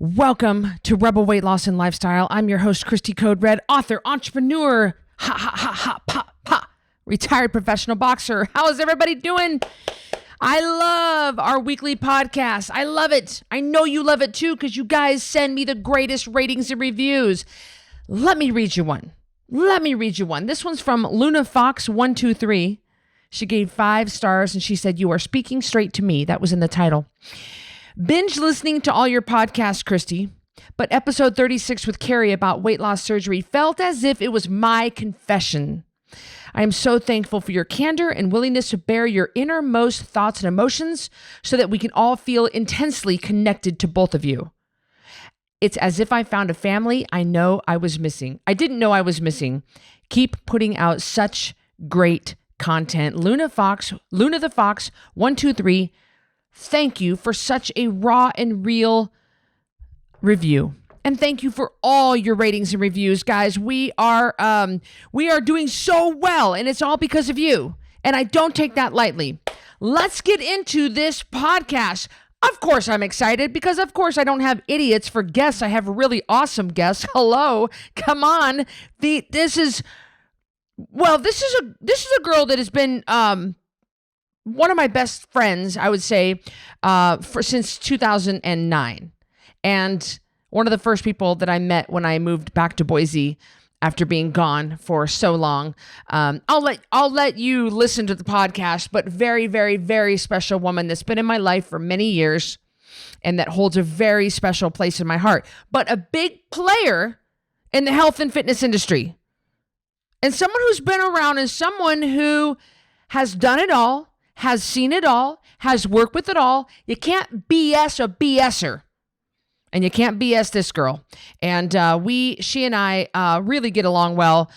Welcome to Rebel Weight Loss and Lifestyle. I'm your host, Christy Code Red, author, entrepreneur, retired professional boxer. How is everybody doing? I love our weekly podcast. I love it. I know you love it too because you guys send me the greatest ratings and reviews. Let me read you one. This one's from Luna Fox 123. She gave 5 stars and she said, "You are speaking straight to me." That was in the title. Binge listening to all your podcasts, Christy, but episode 36 with Carrie about weight loss surgery felt as if it was my confession. I am so thankful for your candor and willingness to bear your innermost thoughts and emotions so that we can all feel intensely connected to both of you. It's as if I found a family I didn't know I was missing. Keep putting out such great content. Luna the Fox 123. Thank you for such a raw and real review. And thank you for all your ratings and reviews, guys. We are doing so well, and it's all because of you. And I don't take that lightly. Let's get into this podcast. Of course, I'm excited because, of course, I don't have idiots for guests. I have really awesome guests. Hello, come on. This is a girl that has been one of my best friends, I would say, since 2009, and one of the first people that I met when I moved back to Boise after being gone for so long. I'll let you listen to the podcast, but very, very, very special woman that's been in my life for many years, and that holds a very special place in my heart. But a big player in the health and fitness industry, and someone who's been around, and someone who has done it all. Has seen it all, has worked with it all. You can't BS a BSer. And you can't BS this girl. And she and I really get along well.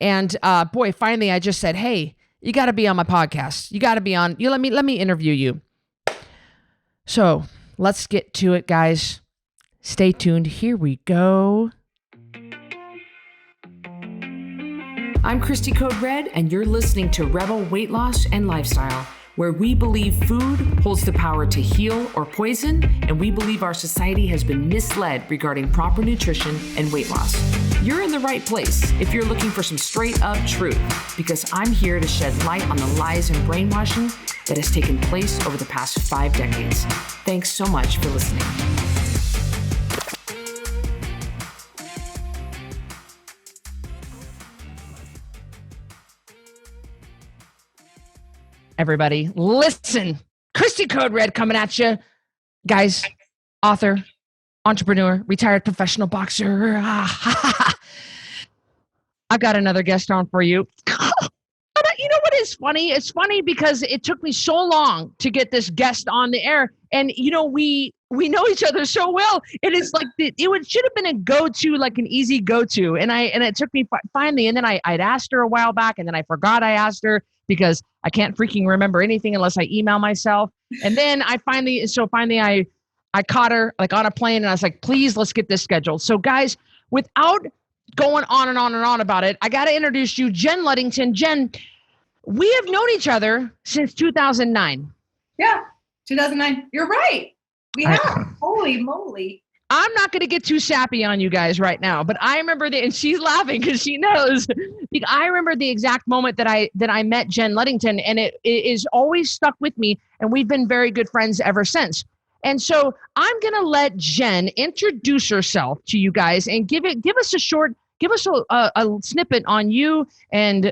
And boy, finally I just said, "Hey, you got to be on my podcast. You got to be on. Let me interview you." So let's get to it, guys. Stay tuned. Here we go. I'm Christy Code Red, and you're listening to Rebel Weight Loss and Lifestyle, where we believe food holds the power to heal or poison, and we believe our society has been misled regarding proper nutrition and weight loss. You're in the right place if you're looking for some straight up truth, because I'm here to shed light on the lies and brainwashing that has taken place over the past 5 decades. Thanks so much for listening. Everybody, listen. Christy Code Red coming at you. Guys, author, entrepreneur, retired professional boxer. I've got another guest on for you. You know what is funny? It's funny because it took me so long to get this guest on the air. And, you know, we know each other so well. It is like, should have been a go-to, like an easy go-to. And it took me finally. And then I'd asked her a while back, and then I forgot I asked her because I can't freaking remember anything unless I email myself. And then I finally caught her like on a plane, and I was like, "Please, let's get this scheduled." So guys, without going on and on and on about it, I got to introduce you, Jenn Ludington. Jenn, we have known each other since 2009. Yeah, 2009. You're right. We have. Holy moly. I'm not going to get too sappy on you guys right now, but I remember and she's laughing because she knows. I remember the exact moment that I met Jenn Ludington, and it is always stuck with me, and we've been very good friends ever since. And so I'm going to let Jenn introduce herself to you guys and give us a snippet on you and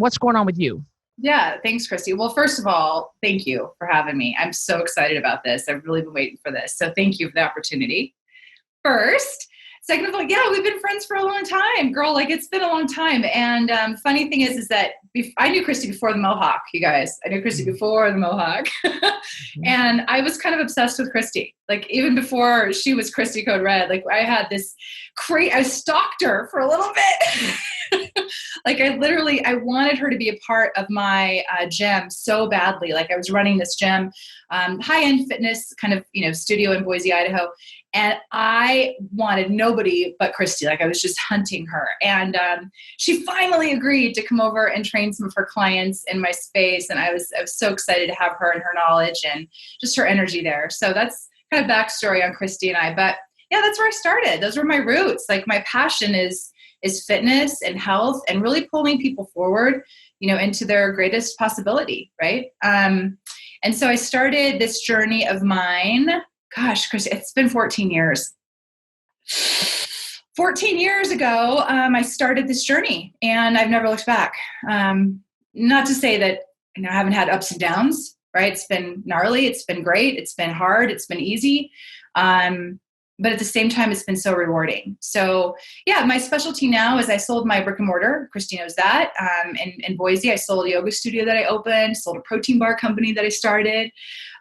what's going on with you. Yeah, thanks, Christy. Well, first of all, thank you for having me. I'm so excited about this. I've really been waiting for this. So thank you for the opportunity. First. Second of all, yeah, we've been friends for a long time, girl. Like, it's been a long time. And funny thing is that I knew Christy before the Mohawk, you guys. I knew Christy before the Mohawk. And I was kind of obsessed with Christy. Like, even before she was Christy Code Red, like, I had this I stalked her for a little bit. Like, I wanted her to be a part of my gym so badly. Like, I was running this gym, high-end fitness kind of, studio in Boise, Idaho. And I wanted nobody but Christy. Like, I was just hunting her. And she finally agreed to come over and train some of her clients in my space. And I was so excited to have her and her knowledge and just her energy there. So that's kind of backstory on Christy and I. But yeah, that's where I started. Those were my roots. Like my passion is fitness and health and really pulling people forward, into their greatest possibility. Right. And so I started this journey of mine. Gosh, Chris, it's been 14 years. 14 years ago, I started this journey and I've never looked back. Not to say that I haven't had ups and downs, right? It's been gnarly. It's been great. It's been hard. It's been easy. But at the same time, it's been so rewarding. So yeah, my specialty now is I sold my brick and mortar. Christy knows that. In Boise, I sold a yoga studio that I opened, sold a protein bar company that I started.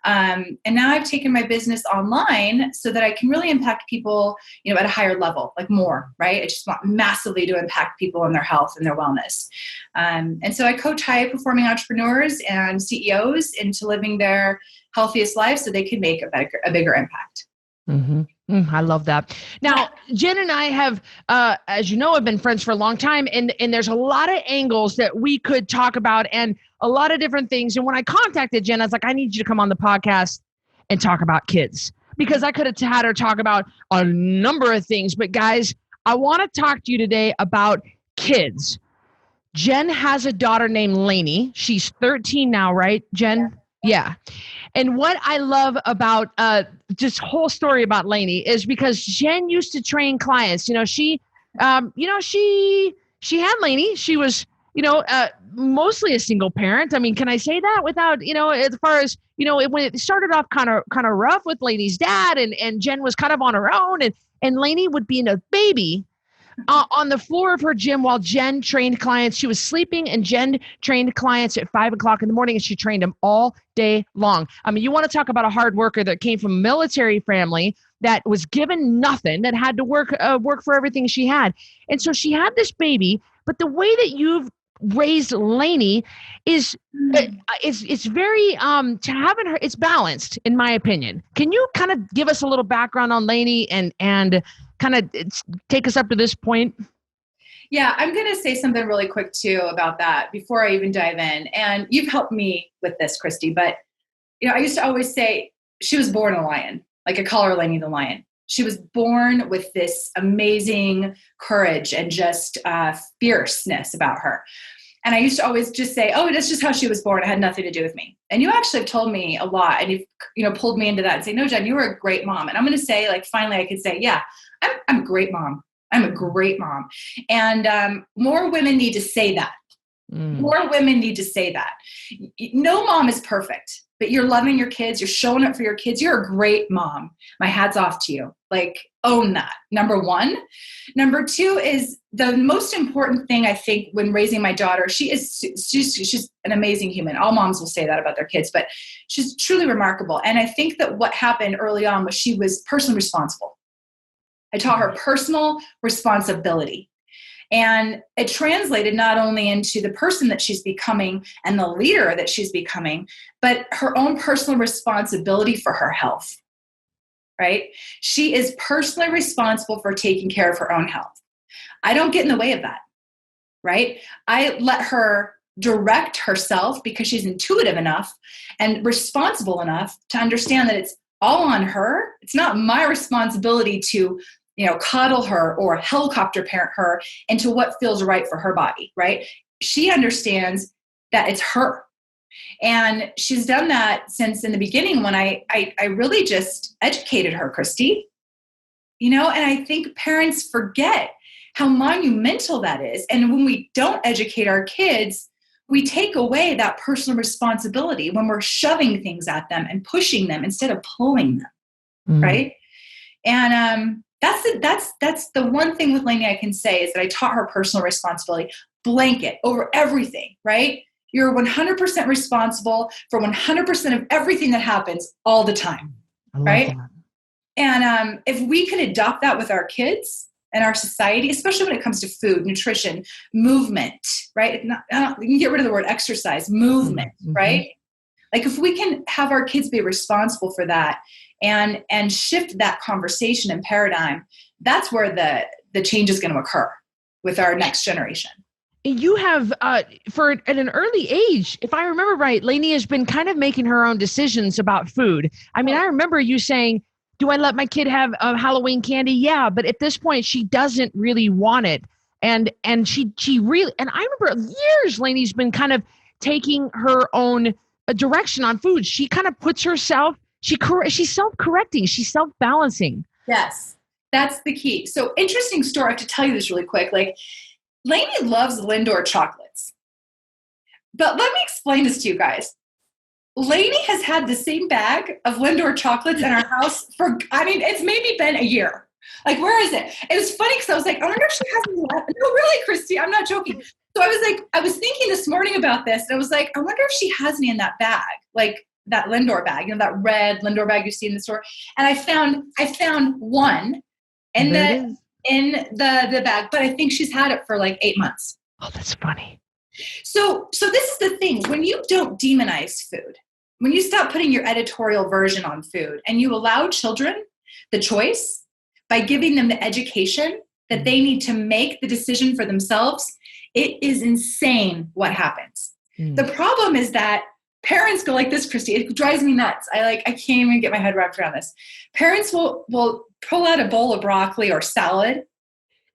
And now I've taken my business online so that I can really impact people, at a higher level, like more, right? I just want massively to impact people in their health and their wellness. And so I coach high performing entrepreneurs and CEOs into living their healthiest life so they can make a bigger impact. Mm-hmm. I love that. Now, Jenn and I have, as you know, have been friends for a long time, and there's a lot of angles that we could talk about and a lot of different things. And when I contacted Jenn, I was like, I need you to come on the podcast and talk about kids, because I could have had her talk about a number of things. But guys, I want to talk to you today about kids. Jenn has a daughter named Laney. She's 13 now, right, Jenn? Yeah. And what I love about this whole story about Laney is because Jenn used to train clients. She had Laney. She was, mostly a single parent. I mean, can I say that without, as far as, when it started off kind of rough with Laney's dad and Jenn was kind of on her own and Laney would be a baby on the floor of her gym while Jenn trained clients. She was sleeping and Jenn trained clients at 5:00 in the morning, and she trained them all day long. I mean, you want to talk about a hard worker that came from a military family that was given nothing, that had to work for everything she had. And so she had this baby, but the way that you've raised Laney is it's very to having her, it's balanced in my opinion. Can you kind of give us a little background on Laney and kind of take us up to this point? Yeah, I'm going to say something really quick too about that before I even dive in. And you've helped me with this, Christy, but I used to always say she was born a lion. Like I call her Laney the lion. She was born with this amazing courage and just fierceness about her. And I used to always just say, oh, that's just how she was born. It had nothing to do with me. And you actually have told me a lot, and you've pulled me into that and say, no, Jenn, you were a great mom. And I'm going to say, like, finally I could say, yeah, I'm a great mom. I'm a great mom. And more women need to say that. More women need to say that. No mom is perfect, but you're loving your kids. You're showing up for your kids. You're a great mom. My hat's off to you. Like, own that. Number one. Number two is the most important thing, I think, when raising my daughter. She's an amazing human. All moms will say that about their kids, but she's truly remarkable. And I think that what happened early on was she was personally responsible. I taught her personal responsibility. And it translated not only into the person that she's becoming and the leader that she's becoming, but her own personal responsibility for her health, right? She is personally responsible for taking care of her own health. I don't get in the way of that, right? I let her direct herself because she's intuitive enough and responsible enough to understand that it's all on her. It's not my responsibility to coddle her or helicopter parent her into what feels right for her body, right? She understands that it's her. And she's done that since in the beginning when I really just educated her, Christy. And I think parents forget how monumental that is. And when we don't educate our kids, we take away that personal responsibility when we're shoving things at them and pushing them instead of pulling them, right? And that's the one thing with Laney I can say is that I taught her personal responsibility, blanket over everything, right? You're 100% responsible for 100% of everything that happens all the time, right? That. And if we can adopt that with our kids and our society, especially when it comes to food, nutrition, movement, right? You can get rid of the word exercise, movement, right? Like if we can have our kids be responsible for that and shift that conversation and paradigm, that's where the change is going to occur with our next generation. You have, at an early age, if I remember right, Laney has been kind of making her own decisions about food. I mean, I remember you saying, Do I let my kid have Halloween candy? Yeah, but at this point, she doesn't really want it, and she really, and I remember years Laney's been kind of taking her own direction on food. She kind of puts herself. She's self-correcting. She's self-balancing. Yes, that's the key. So interesting story. I have to tell you this really quick. Like, Laney loves Lindor chocolates, but let me explain this to you guys. Laney has had the same bag of Lindor chocolates in our house for, I mean, it's maybe been a year. Like, where is it? It was funny because I was like, I wonder if she has any left. No, really, Christy, I'm not joking. So I was thinking this morning about this, and I was like, I wonder if she has any in that bag, like that Lindor bag, you know, that red Lindor bag you see in the store. And I found one in the bag, but I think she's had it for like 8 months. Oh, that's funny. So this is the thing. When you don't demonize food, when you stop putting your editorial version on food and you allow children the choice by giving them the education that they need to make the decision for themselves, it is insane what happens. The problem is that parents go like this, Christy. It drives me nuts. I can't even get my head wrapped around this. Parents will pull out a bowl of broccoli or salad,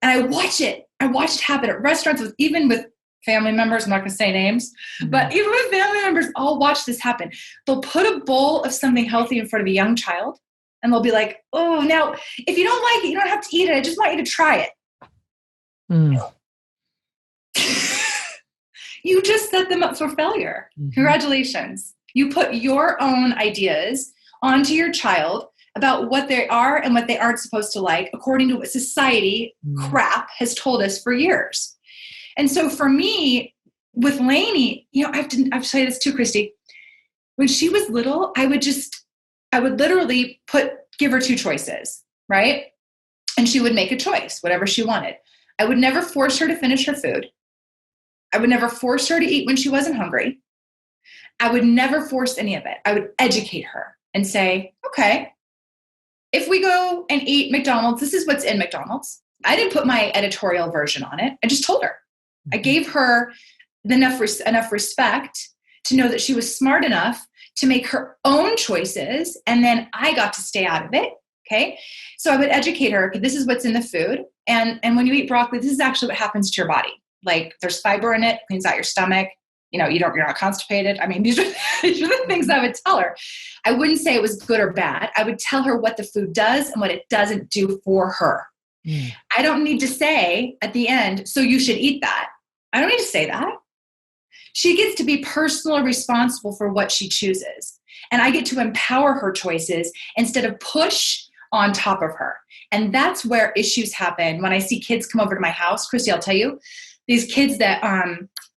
and I watch it happen at restaurants even with family members. I'm not going to say names, but even with family members, I'll watch this happen. They'll put a bowl of something healthy in front of a young child, and they'll be like, oh, now, if you don't like it, you don't have to eat it. I just want you to try it. You just set them up for failure. Congratulations. You put your own ideas onto your child about what they are and what they aren't supposed to like, according to what society crap has told us for years. And so for me, with Laney, you know, I have to say this too, Christy. When she was little, I would literally give her two choices, right? And she would make a choice, whatever she wanted. I would never force her to finish her food. I would never force her to eat when she wasn't hungry. I would never force any of it. I would educate her and say, okay, if we go and eat McDonald's, this is what's in McDonald's. I didn't put my editorial version on it. I just told her. I gave her enough respect to know that she was smart enough to make her own choices, and then I got to stay out of it. Okay. So I would educate her, okay, this is what's in the food. And when you eat broccoli, this is actually what happens to your body. Like, there's fiber in it, cleans out your stomach. You know, you're not constipated. I mean, these are the things I would tell her. I wouldn't say it was good or bad. I would tell her what the food does and what it doesn't do for her. I don't need to say at the end, so you should eat that. I don't need to say that. She gets to be personally responsible for what she chooses. And I get to empower her choices instead of push on top of her. And that's where issues happen. When I see kids come over to my house, Christy, I'll tell you, these kids that,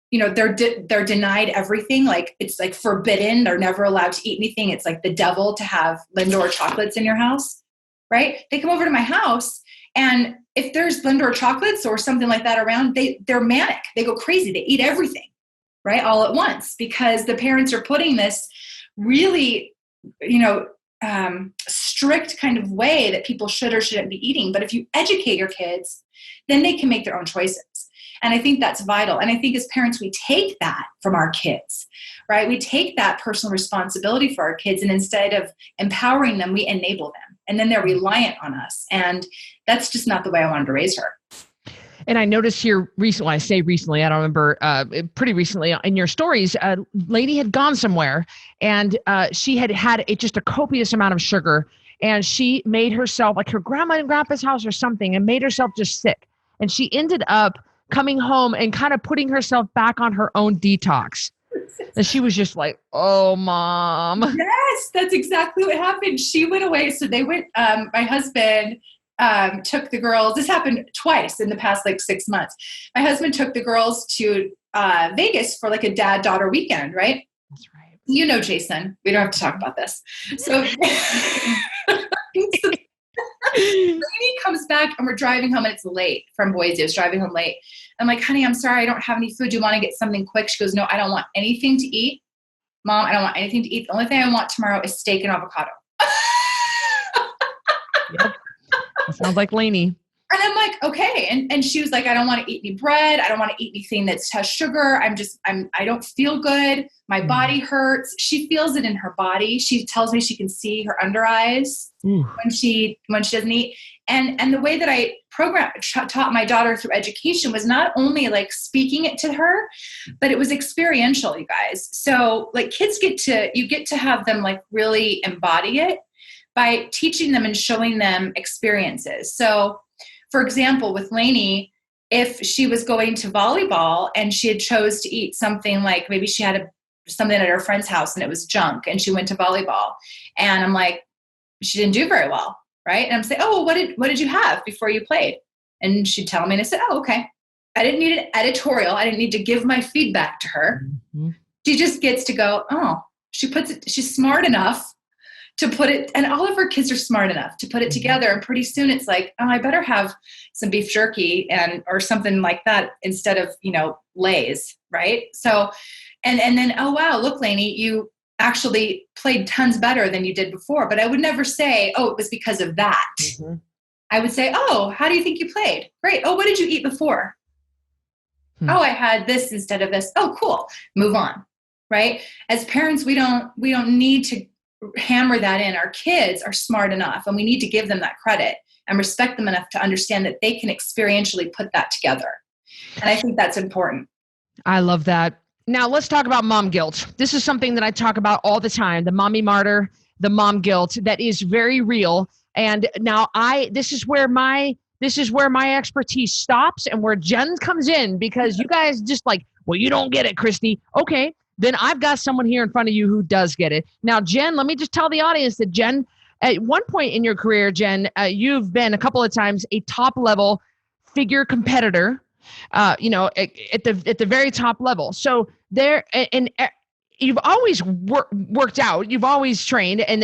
you know, they're denied everything. Like, it's like forbidden. They're never allowed to eat anything. It's like the devil to have Lindor chocolates in your house, right? They come over to my house, and if there's Lindor chocolates or something like that around, they're manic. They go crazy. They eat everything, right, all at once, because the parents are putting this really, you know, strict kind of way that people should or shouldn't be eating. But if you educate your kids, then they can make their own choices. And I think that's vital. And I think as parents, we take that from our kids, right? We take that personal responsibility for our kids, and instead of empowering them, we enable them. And then they're reliant on us. And that's just not the way I wanted to raise her. And I noticed here recently, I say recently, I don't remember, pretty recently in your stories, Laney had gone somewhere, and she had just a copious amount of sugar, and she made herself, like her grandma and grandpa's house or something, and made herself just sick. And she ended up coming home and kind of putting herself back on her own detox. And she was just like, oh, Mom. Yes, that's exactly what happened. She went away. So they went, my husband took the girls. This happened twice in the past, like 6 months. My husband took the girls to Vegas for like a dad-daughter weekend, right? That's right. You know, Jason, we don't have to talk about this. So Laney comes back, and we're driving home, and it's late from Boise. I was driving home late. I'm like, honey, I'm sorry, I don't have any food. Do you want to get something quick? She goes, no, I don't want anything to eat. Mom, I don't want anything to eat. The only thing I want tomorrow is steak and avocado. Yep. That sounds like Laney. And I'm like, okay. And she was like, I don't want to eat any bread. I don't want to eat anything that has sugar. I don't feel good. My body hurts. She feels it in her body. She tells me she can see her under eyes when she doesn't eat. And the way that I taught my daughter through education was not only like speaking it to her, but it was experiential, you guys. So like kids get to have them like really embody it by teaching them and showing them experiences. So for example, with Laney, if she was going to volleyball and she had chose to eat something like maybe she had something at her friend's house and it was junk and she went to volleyball and I'm like, she didn't do very well. Right. And I'm saying, oh, what did you have before you played? And she'd tell me and I said, oh, okay. I didn't need an editorial. I didn't need to give my feedback to her. Mm-hmm. She just gets to go, oh, she's smart enough to put it, and all of her kids are smart enough to put it together. And pretty soon it's like, oh, I better have some beef jerky or something like that instead of, Lay's. Right. So, and then, oh, wow, look, Laney, you actually played tons better than you did before. But I would never say, oh, it was because of that. Mm-hmm. I would say, oh, how do you think you played? Great. Oh, what did you eat before? Oh, I had this instead of this. Oh, cool. Move on. Right. As parents, we don't need to hammer that in. Our kids are smart enough and we need to give them that credit and respect them enough to understand that they can experientially put that together. And I think that's important. I love that. Now let's talk about mom guilt. This is something that I talk about all the time, the mommy martyr, the mom guilt that is very real. And now this is where my expertise stops and where Jenn comes in, because you guys just like, well, you don't get it, Christy. Okay, then I've got someone here in front of you who does get it. Now, Jenn, let me just tell the audience that Jenn, at one point in your career, Jenn, you've been a couple of times a top level figure competitor, at the very top level. So there, and you've always worked out, you've always trained, and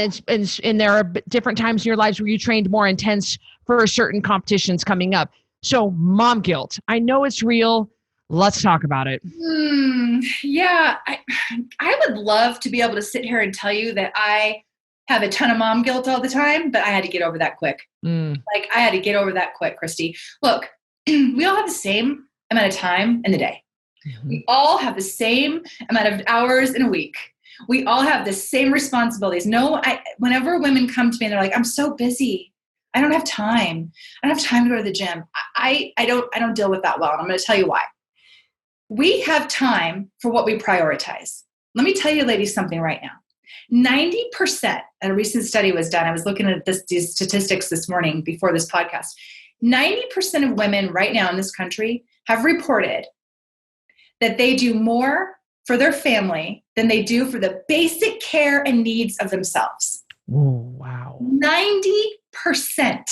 there are different times in your lives where you trained more intense for certain competitions coming up. So mom guilt, I know it's real. Let's talk about it. Yeah, I would love to be able to sit here and tell you that I have a ton of mom guilt all the time, but I had to get over that quick. Like I had to get over that quick, Christy. Look, we all have the same amount of time in the day. Mm-hmm. We all have the same amount of hours in a week. We all have the same responsibilities. Whenever women come to me and they're like, I'm so busy. I don't have time. I don't have time to go to the gym. I don't deal with that well. And I'm going to tell you why. We have time for what we prioritize. Let me tell you ladies something right now. 90%, and a recent study was done. I was looking at these statistics this morning before this podcast. 90% of women right now in this country have reported that they do more for their family than they do for the basic care and needs of themselves. Oh, wow. 90%.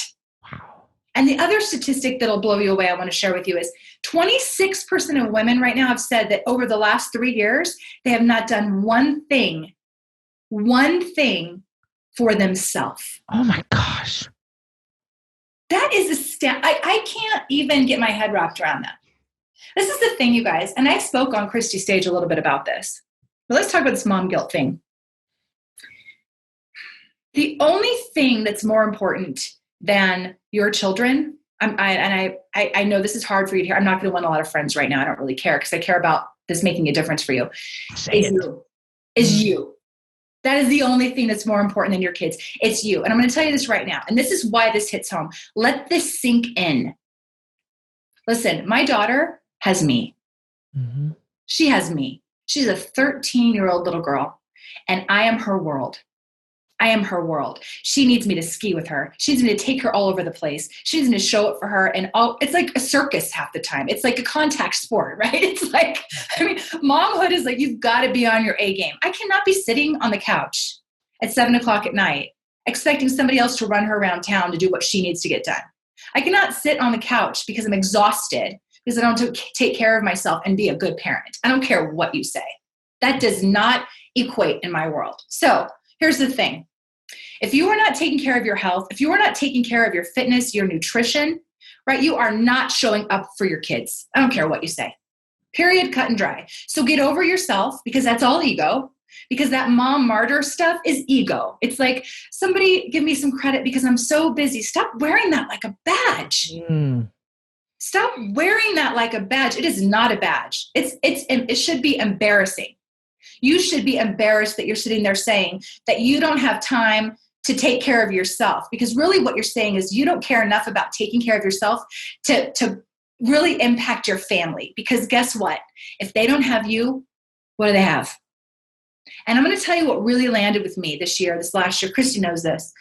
Wow. And the other statistic that'll blow you away I want to share with you is 26% of women right now have said that over the last 3 years, they have not done one thing for themselves. Oh my gosh. That is I can't even get my head wrapped around that. This is the thing, you guys, and I spoke on Christy's stage a little bit about this. But let's talk about this mom guilt thing. The only thing that's more important than your children, I know this is hard for you to hear. I'm not going to win a lot of friends right now. I don't really care because I care about this making a difference for you. Is you. That is the only thing that's more important than your kids. It's you. And I'm going to tell you this right now. And this is why this hits home. Let this sink in. Listen, my daughter has me. Mm-hmm. She has me. She's a 13-year-old little girl, and I am her world. I am her world. She needs me to ski with her. She needs me to take her all over the place. She needs me to show it for her. And it's like a circus half the time. It's like a contact sport, right? It's like, momhood is like, you've got to be on your A game. I cannot be sitting on the couch at 7:00 at night, expecting somebody else to run her around town to do what she needs to get done. I cannot sit on the couch because I'm exhausted because I don't take care of myself and be a good parent. I don't care what you say. That does not equate in my world. So here's the thing. If you are not taking care of your health, if you are not taking care of your fitness, your nutrition, right, you are not showing up for your kids. I don't care what you say. Period, cut and dry. So get over yourself because that's all ego. Because that mom martyr stuff is ego. It's like, somebody give me some credit because I'm so busy. Stop wearing that like a badge. Stop wearing that like a badge. It is not a badge. It should be embarrassing. You should be embarrassed that you're sitting there saying that you don't have time to take care of yourself, because really what you're saying is you don't care enough about taking care of yourself to really impact your family. Because guess what? If they don't have you, what do they have? And I'm going to tell you what really landed with me this last year. Christy knows this,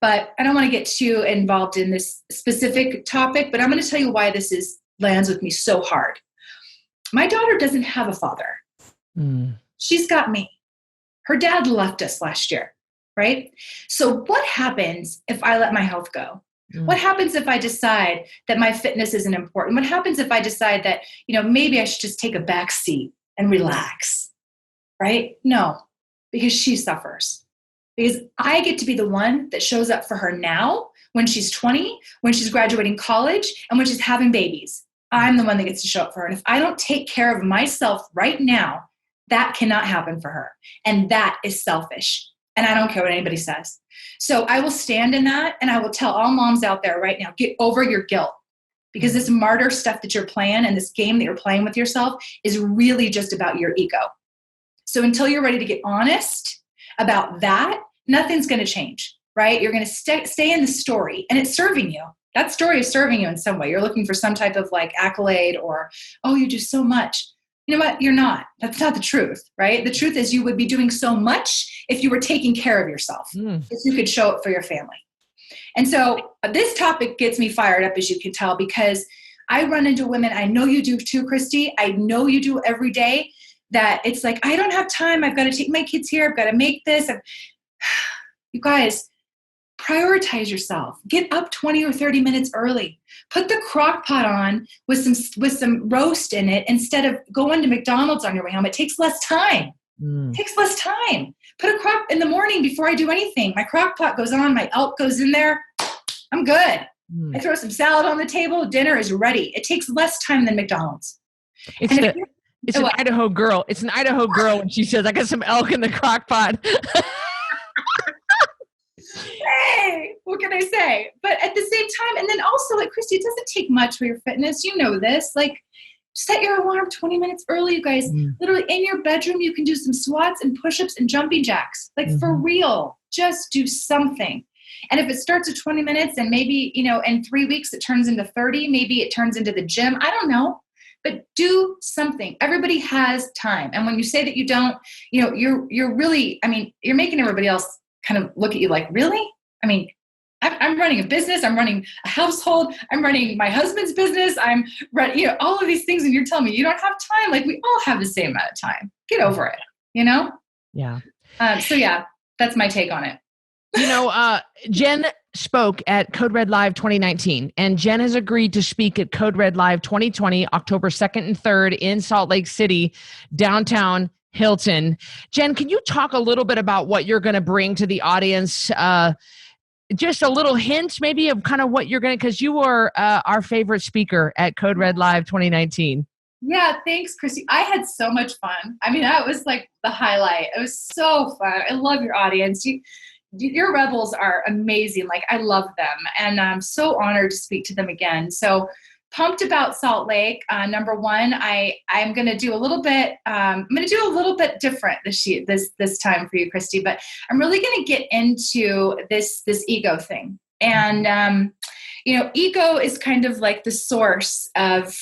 but I don't want to get too involved in this specific topic, but I'm going to tell you why lands with me so hard. My daughter doesn't have a father. She's got me. Her dad left us last year, right? So what happens if I let my health go? What happens if I decide that my fitness isn't important? What happens if I decide that, maybe I should just take a back seat and relax, right? No, because she suffers. Because I get to be the one that shows up for her now, when she's 20, when she's graduating college, and when she's having babies. I'm the one that gets to show up for her. And if I don't take care of myself right now, that cannot happen for her. And that is selfish. And I don't care what anybody says. So I will stand in that, and I will tell all moms out there right now, get over your guilt. Because this martyr stuff that you're playing and this game that you're playing with yourself is really just about your ego. So until you're ready to get honest about that, nothing's going to change, right? You're going to stay in the story, and it's serving you. That story is serving you in some way. You're looking for some type of accolade, or, oh, you do so much. You know what? You're not. That's not the truth, right? The truth is you would be doing so much if you were taking care of yourself, if you could show up for your family. And so this topic gets me fired up, as you can tell, because I run into women, I know you do too, Christy, I know you do every day, that it's like, I don't have time, I've got to take my kids here, I've got to make this. You guys, prioritize yourself. Get up 20 or 30 minutes early. Put the crock pot on with some roast in it instead of going to McDonald's on your way home. It takes less time. It takes less time. Put a crock in the morning before I do anything. My crock pot goes on, my elk goes in there. I'm good. I throw some salad on the table. Dinner is ready. It takes less time than McDonald's. It's an Idaho girl. It's an Idaho girl when she says, I got some elk in the crock pot. Hey, what can I say? But at the same time, and then also, Christy, it doesn't take much for your fitness. You know this. Set your alarm 20 minutes early, you guys. Literally in your bedroom, you can do some squats and push-ups and jumping jacks. For real. Just do something. And if it starts at 20 minutes and maybe, in 3 weeks it turns into 30, maybe it turns into the gym. I don't know. But do something. Everybody has time. And when you say that you don't, you're really, you're making everybody else kind of look at you like, really? I'm running a business. I'm running a household. I'm running my husband's business. I'm running, all of these things. And you're telling me you don't have time. We all have the same amount of time. Get over it, Yeah. So yeah, that's my take on it. Jenn spoke at Code Red Live 2019, and Jenn has agreed to speak at Code Red Live 2020, October 2nd and 3rd in Salt Lake City, downtown Hilton. Jenn, can you talk a little bit about what you're going to bring to the audience? Just a little hint maybe of kind of what you're going to, because you were our favorite speaker at Code Red Live 2019. Yeah, thanks, Christy. I had so much fun. That was the highlight. It was so fun. I love your audience. Your rebels are amazing. I love them. And I'm so honored to speak to them again. So pumped about Salt Lake. Number one, I'm going to do a little bit. I'm going to do a little bit different this time for you, Christy. But I'm really going to get into this ego thing. And ego is kind of the source of.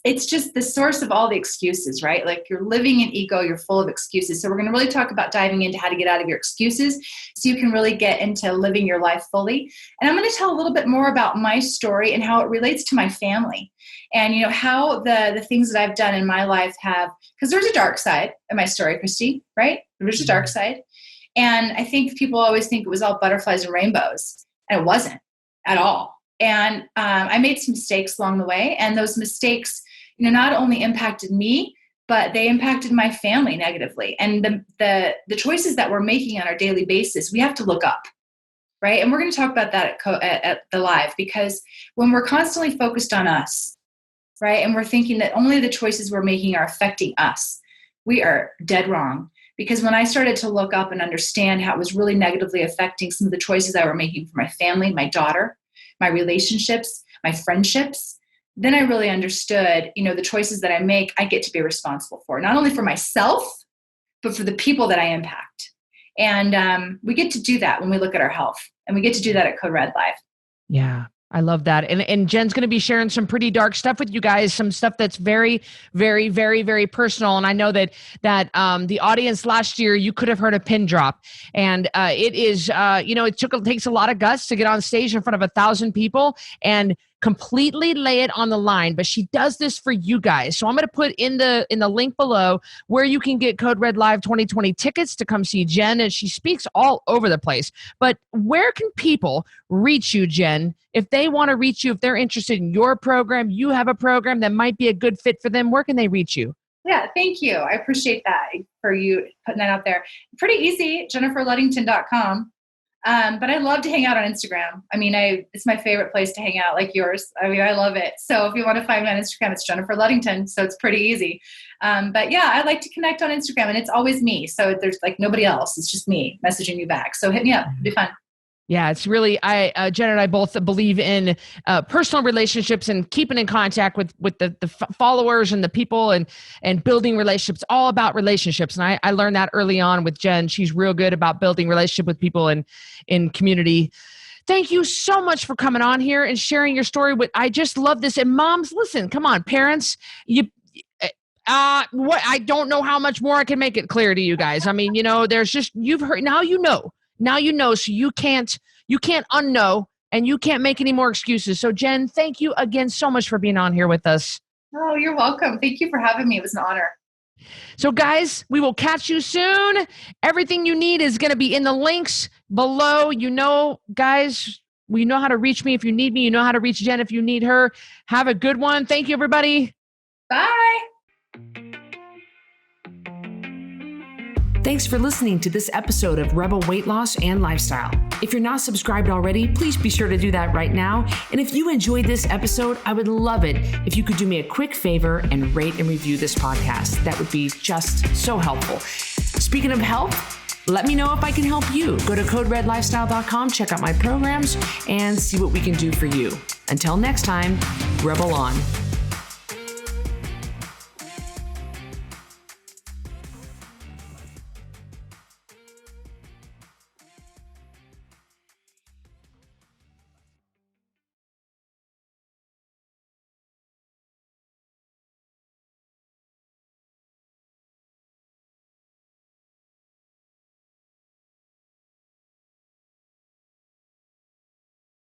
It's just the source of all the excuses, right? You're living in ego, you're full of excuses. So we're going to really talk about diving into how to get out of your excuses so you can really get into living your life fully. And I'm going to tell a little bit more about my story and how it relates to my family and, how the things that I've done in my life have, because there's a dark side of my story, Christy, right? There's a dark side. And I think people always think it was all butterflies and rainbows, and it wasn't at all. And I made some mistakes along the way, and those mistakes, not only impacted me, but they impacted my family negatively. And the choices that we're making on our daily basis, we have to look up, right? And we're going to talk about that at the live, because when we're constantly focused on us, right, and we're thinking that only the choices we're making are affecting us, we are dead wrong. Because when I started to look up and understand how it was really negatively affecting some of the choices I were making for my family, my daughter, my relationships, my friendships, then I really understood, the choices that I make, I get to be responsible for, not only for myself, but for the people that I impact. And we get to do that when we look at our health, and we get to do that at Code Red Live. Yeah. I love that. And Jen's going to be sharing some pretty dark stuff with you guys, some stuff that's very, very, very, very personal. And I know that the audience last year, you could have heard a pin drop. And it is, it takes a lot of guts to get on stage in front of 1,000 people and completely lay it on the line. But she does this for you guys. So I'm going to put in the link below where you can get Code Red Live 2020 tickets to come see Jenn. And she speaks all over the place. But where can people reach you, Jenn? If they want to reach you, if they're interested in your program, you have a program that might be a good fit for them, where can they reach you? Yeah, thank you. I appreciate that for you putting that out there. Pretty easy, jenniferludington.com. But I love to hang out on Instagram. I mean, it's my favorite place to hang out, like yours. I mean, I love it. So if you want to find me on Instagram, it's Jennifer Ludington. So it's pretty easy. But yeah, I like to connect on Instagram, and it's always me. So there's like nobody else. It's just me messaging you back. So hit me up. It'll be fun. Yeah, it's really, Jenn and I both believe in personal relationships and keeping in contact with the followers and the people and building relationships, all about relationships. And I learned that early on with Jenn. She's real good about building relationship with people in community. Thank you so much for coming on here and sharing your story. I just love this. And moms, listen, come on, parents, I don't know how much more I can make it clear to you guys. I mean, there's just, you've heard, now you know. Now you know, so you can't unknow, and you can't make any more excuses. So Jenn, thank you again so much for being on here with us. Oh, you're welcome. Thank you for having me. It was an honor. So guys, we will catch you soon. Everything you need is going to be in the links below. Guys, we know how to reach me if you need me. You know how to reach Jenn if you need her. Have a good one. Thank you, everybody. Bye. Thanks for listening to this episode of Rebel Weight Loss and Lifestyle. If you're not subscribed already, please be sure to do that right now. And if you enjoyed this episode, I would love it if you could do me a quick favor and rate and review this podcast. That would be just so helpful. Speaking of health, let me know if I can help you. Go to coderedlifestyle.com, check out my programs, and see what we can do for you. Until next time, Rebel on.